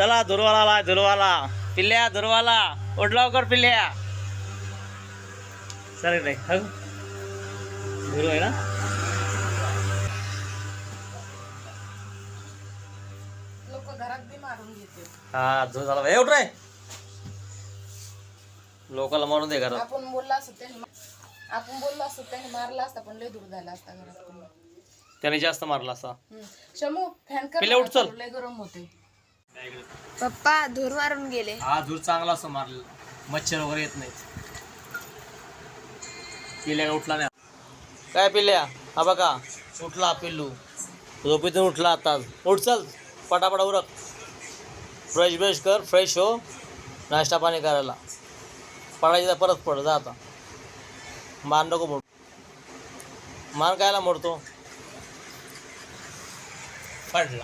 चला धुरवाला आला, धुरवाला पिल्ल्या, धुरवाला उठ लवकर पिल्ल्या. सर रे धुरू आहे ना. लोक घरात बी मारून घेते. हा धुर झाला उठ रे. लोकाला मारून दे घरात. आपण बोललो असतो त्याने मारला असता पण लय दूर झाला असता घरात. त्याने जास्त मारला असता. शमू फॅन पिल्ल्या उठ चल. लय गरम होते. पप्पा धूर मारून गेले. हा धूर चांगला असतो मारलेला, मच्छर वगैरे येत नाही. पिल्ल्या उठला नाही. काय पिल्ल्या हा बघा उठला पिल्लू, झोपेतून उठला आता. उठ चल पटापटा उरक. फ्रेश ब्रश कर, फ्रेश हो, नाश्ता पाणी करायला. पडायची तर परत पड जा आता. मान नको मोड. मान कायला मोडतो. पडला.